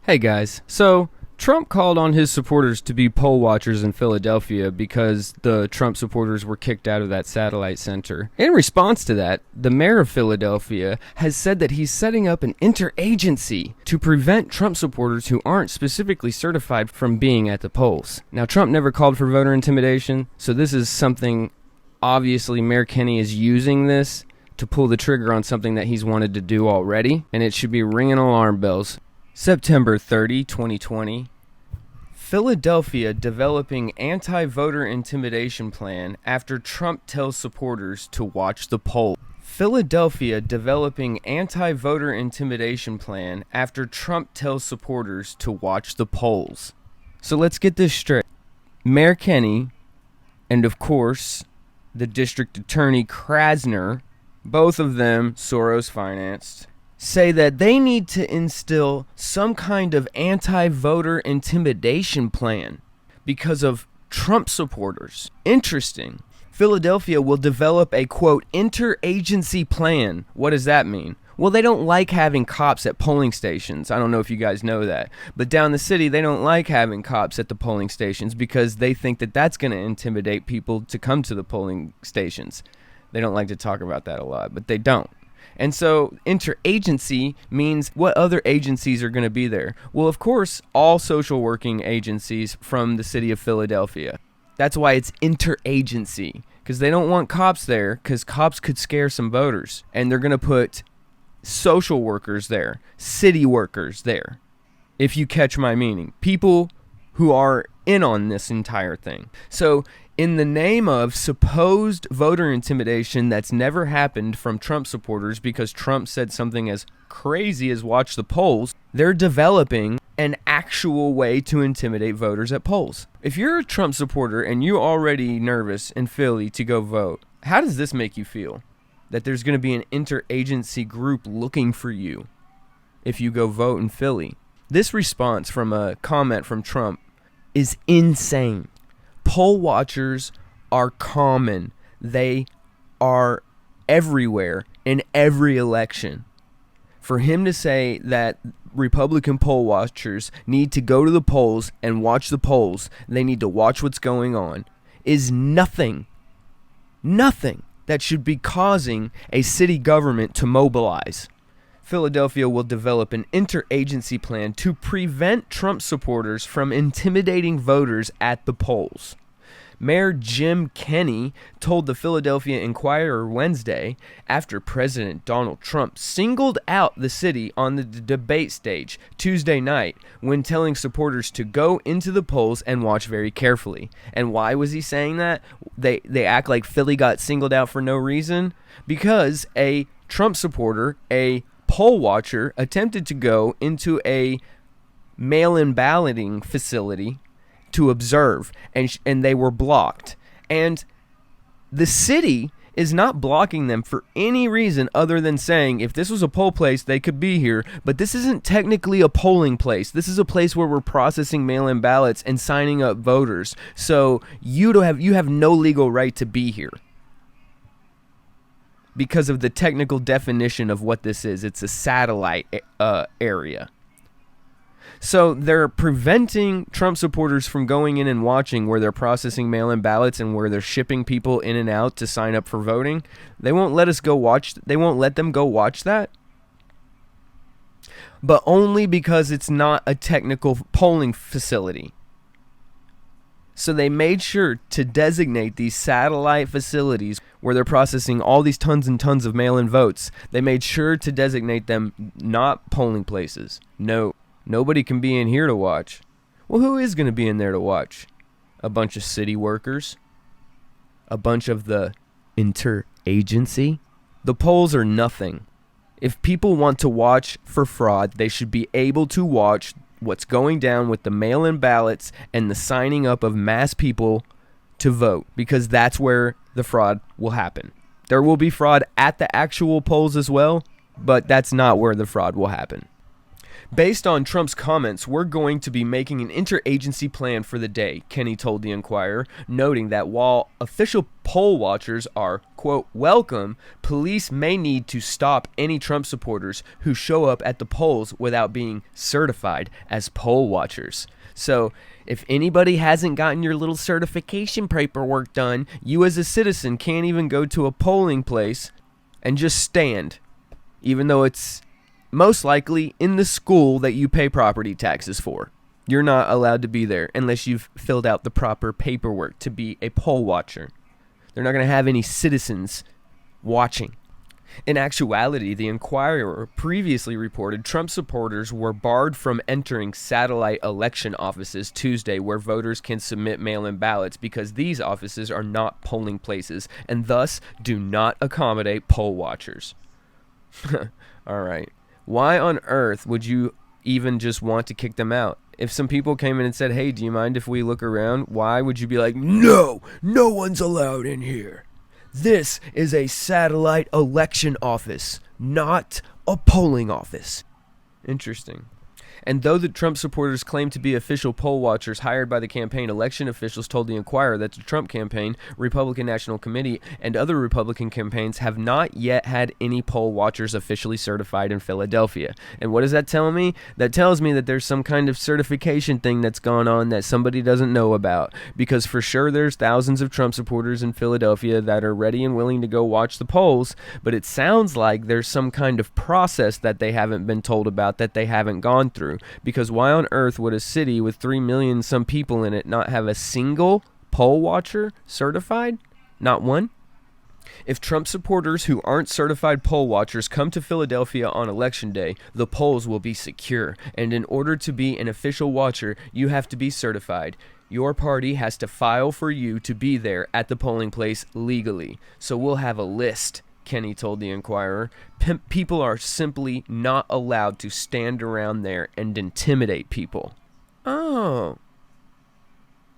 Hey guys, so Trump called on his supporters to be poll watchers in Philadelphia because the Trump supporters were kicked out of that satellite center. In response to that, the mayor of Philadelphia has said that he's setting up an interagency to prevent Trump supporters who aren't specifically certified from being at the polls. Now, Trump never called for voter intimidation, so this is something, obviously, Mayor Kenney is using this to pull the trigger on something that he's wanted to do already, and it should be ringing alarm bells. September 30, 2020. Philadelphia developing anti-voter intimidation plan after Trump tells supporters to watch the poll. Philadelphia developing anti-voter intimidation plan after Trump tells supporters to watch the polls. So let's get this straight. Mayor Kenney and, of course, the district attorney Krasner, both of them Soros-financed, say that they need to instill some kind of anti-voter intimidation plan because of Trump supporters. Interesting. Philadelphia will develop a, quote, interagency plan. What does that mean? Well, they don't like having cops at polling stations. I don't know if you guys know that. But down the city, they don't like having cops at the polling stations because they think that that's going to intimidate people to come to the polling stations. They don't like to talk about that a lot, but they don't. And so interagency means what other agencies are going to be there? Well, of course, all social working agencies from the city of Philadelphia. That's why it's interagency, because they don't want cops there, because cops could scare some voters. And they're going to put social workers there, city workers there, if you catch my meaning. People who are in on this entire thing. So in the name of supposed voter intimidation that's never happened from Trump supporters because Trump said something as crazy as watch the polls, they're developing an actual way to intimidate voters at polls. If you're a Trump supporter and you're already nervous in Philly to go vote, how does this make you feel? That there's going to be an interagency group looking for you if you go vote in Philly. This response from a comment from Trump is insane. Poll watchers are common. They are everywhere in every election. For him to say that Republican poll watchers need to go to the polls and watch the polls, they need to watch what's going on, is nothing that should be causing a city government to mobilize. Philadelphia will develop an interagency plan to prevent Trump supporters from intimidating voters at the polls. Mayor Jim Kenney told the Philadelphia Inquirer Wednesday after President Donald Trump singled out the city on the debate stage Tuesday night when telling supporters to go into the polls and watch very carefully. And why was he saying that? They act like Philly got singled out for no reason. Because a Trump supporter, a poll watcher, attempted to go into a mail-in balloting facility to observe, and they were blocked. And the city is not blocking them for any reason other than saying if this was a poll place, they could be here, but this isn't technically a polling place. This is a place where we're processing mail-in ballots and signing up voters. So you have no legal right to be here because of the technical definition of what this is. It's a satellite area. So they're preventing Trump supporters from going in and watching where they're processing mail-in ballots and where they're shipping people in and out to sign up for voting. They won't let us go watch. They won't let them go watch that. But only because it's not a technical polling facility. So they made sure to designate these satellite facilities where they're processing all these tons and tons of mail-in votes. They made sure to designate them not polling places. No. Nobody can be in here to watch. Well, who is going to be in there to watch? A bunch of city workers? A bunch of the interagency? The polls are nothing. If people want to watch for fraud, they should be able to watch what's going down with the mail-in ballots and the signing up of mass people to vote, because that's where the fraud will happen. There will be fraud at the actual polls as well, but that's not where the fraud will happen. Based on Trump's comments, we're going to be making an interagency plan for the day, Kenney told the Inquirer, noting that while official poll watchers are, quote, welcome, police may need to stop any Trump supporters who show up at the polls without being certified as poll watchers. So, if anybody hasn't gotten your little certification paperwork done, you as a citizen can't even go to a polling place and just stand, even though it's most likely in the school that you pay property taxes for. You're not allowed to be there unless you've filled out the proper paperwork to be a poll watcher. They're not going to have any citizens watching. In actuality, the Inquirer previously reported Trump supporters were barred from entering satellite election offices Tuesday where voters can submit mail-in ballots because these offices are not polling places and thus do not accommodate poll watchers. All right. Why on earth would you even just want to kick them out? If some people came in and said, hey, do you mind if we look around? Why would you be like, no one's allowed in here. This is a satellite election office, not a polling office. Interesting. And though the Trump supporters claim to be official poll watchers hired by the campaign, election officials told the Inquirer that the Trump campaign, Republican National Committee, and other Republican campaigns have not yet had any poll watchers officially certified in Philadelphia. And what does that tell me? That tells me that there's some kind of certification thing that's gone on that somebody doesn't know about. Because for sure there's thousands of Trump supporters in Philadelphia that are ready and willing to go watch the polls, but it sounds like there's some kind of process that they haven't been told about, that they haven't gone through. Because why on earth would a city with 3 million some people in it not have a single poll watcher certified? Not one? If Trump supporters who aren't certified poll watchers come to Philadelphia on Election Day, the polls will be secure. And in order to be an official watcher, you have to be certified. Your party has to file for you to be there at the polling place legally. So we'll have a list, Kenney told the Inquirer. People are simply not allowed to stand around there and intimidate people. Oh.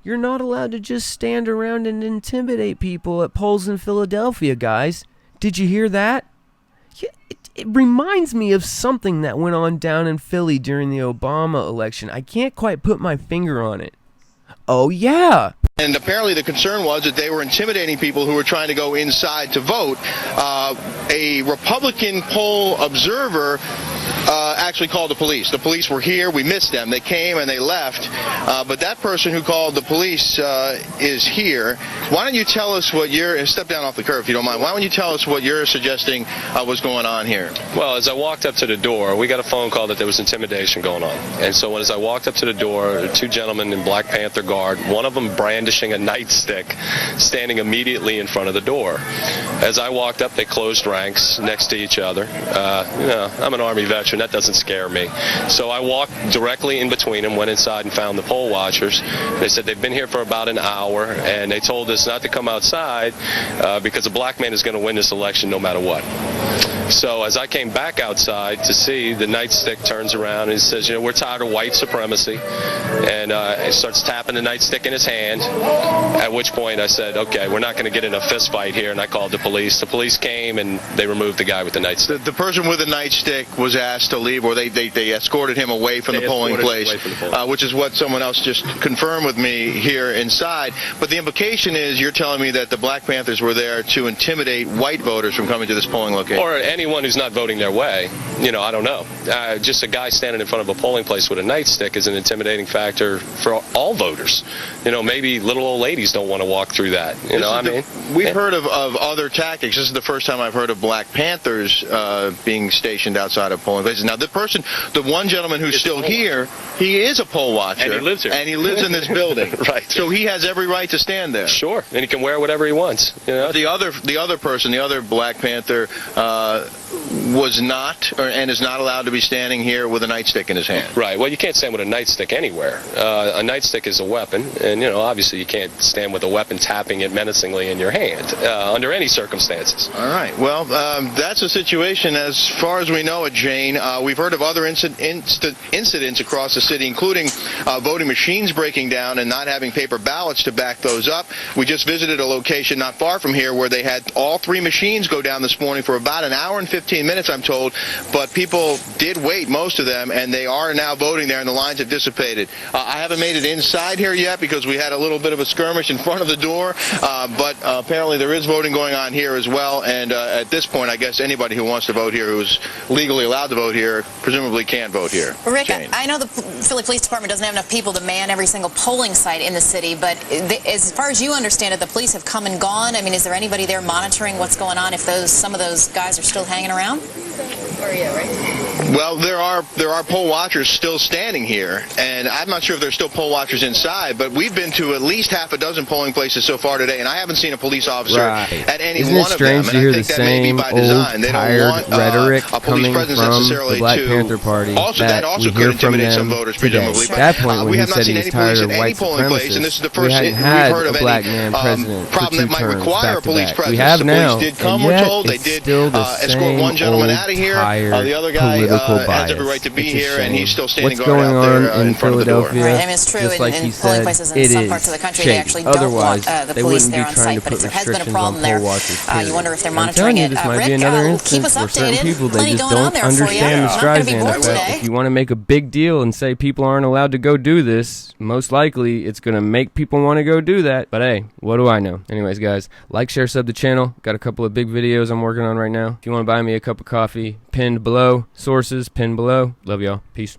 You're not allowed to just stand around and intimidate people at polls in Philadelphia, guys. Did you hear that? Yeah, it reminds me of something that went on down in Philly during the Obama election. I can't quite put my finger on it. Oh, yeah. And apparently the concern was that they were intimidating people who were trying to go inside to vote. A Republican poll observer actually called the police. The police were here. We missed them. They came and they left. But that person who called the police is here. Why don't you tell us what you're... Step down off the curb if you don't mind. Why don't you tell us what you're suggesting was going on here? Well, as I walked up to the door, we got a phone call that there was intimidation going on. And so as I walked up to the door, two gentlemen in Black Panther garb, one of them brandishing a nightstick, standing immediately in front of the door. As I walked up, they closed ranks next to each other. I'm an Army veteran. That doesn't scare me. So I walked directly in between them, went inside and found the poll watchers. They said they've been here for about an hour, and they told us not to come outside because a black man is going to win this election no matter what. So as I came back outside to see, the nightstick turns around and he says, we're tired of white supremacy. And he starts tapping the nightstick in his hand, at which point I said, okay, we're not going to get in a fist fight here, and I called the police. The police came, and they removed the guy with the nightstick. The person with the nightstick was asked to leave, or they escorted him away from the polling place, which is what someone else just confirmed with me here inside. But the implication is you're telling me that the Black Panthers were there to intimidate white voters from coming to this polling location. Or anyone who's not voting their way. I don't know. Just a guy standing in front of a polling place with a nightstick is an intimidating factor for all voters. Maybe little old ladies don't want to walk through that. We've heard of other tactics. This is the first time I've heard of Black Panthers being stationed outside of polling places. Now, the one gentleman who's still here, he is a poll watcher. And he lives here. And he lives in this building. Right. So he has every right to stand there. Sure. And he can wear whatever he wants. The other person, the other Black Panther, was not and is not allowed to be standing here with a nightstick in his hand. Right. Well, you can't stand with a nightstick anywhere. A nightstick is a weapon, and obviously you can't stand with a weapon tapping it menacingly in your hand under any circumstances. All right. Well, that's a situation as far as we know it, Jane. We've heard of other incidents across the city, including voting machines breaking down and not having paper ballots to back those up. We just visited a location not far from here where they had all three machines go down this morning for about an hour and 15 15 minutes, I'm told, but people did wait, most of them, and they are now voting there, and the lines have dissipated. I haven't made it inside here yet because we had a little bit of a skirmish in front of the door, but apparently there is voting going on here as well, and at this point, I guess anybody who wants to vote here, who's legally allowed to vote here, presumably can vote here. Rick, Jane. I know the Philly Police Department doesn't have enough people to man every single polling site in the city, but as far as you understand it, the police have come and gone. I mean, is there anybody there monitoring what's going on if some of those guys are still hanging around? Well, there are poll watchers still standing here, and I'm not sure if there's still poll watchers inside, but we've been to at least half a dozen polling places so far today, and I haven't seen a police officer at any Isn't one it of them. strange And to hear I the think that may be same by old, design. They don't tired want rhetoric a police coming presence from necessarily the Black to Panther Party that also we could hear from intimidate some them voters, today. presumably. At that point, we when he have not said seen he was any tired police of at any white polling place, and this is the supremacists, first we hadn't we've had heard of a any black man president for problem 2 that might terms require a back to police back. presence. We have The now, police did come, and we're yet told. They it's did still the escort one same gentleman old, out of here. tired The other guy political has bias. every right to be It's a here, and he's shame. still standing What's guard going out there on in in front of the door. Philadelphia? Right, I mean, it's true Just like in he polling said, places in it some is parts of the country, shady. they actually don't Otherwise, want the they police wouldn't there be on trying site, to but put there has been a restrictions problem on there. poll watchers. You wonder if they're I'm monitoring telling you, it. this might be Rick, another keep instance us where certain updated. people, they Plenty just going on don't there for you. understand the Not going to be Streisand bored effect. today. If you want to make a big deal and say people aren't allowed to go do this, most likely it's going to make people want to go do that. But hey, what do I know? Anyways, guys, like, share, sub the channel. Got a couple of big videos I'm working on right now. If you want to buy me a cup of coffee, pinned below. Sources pinned below. Love y'all. Peace.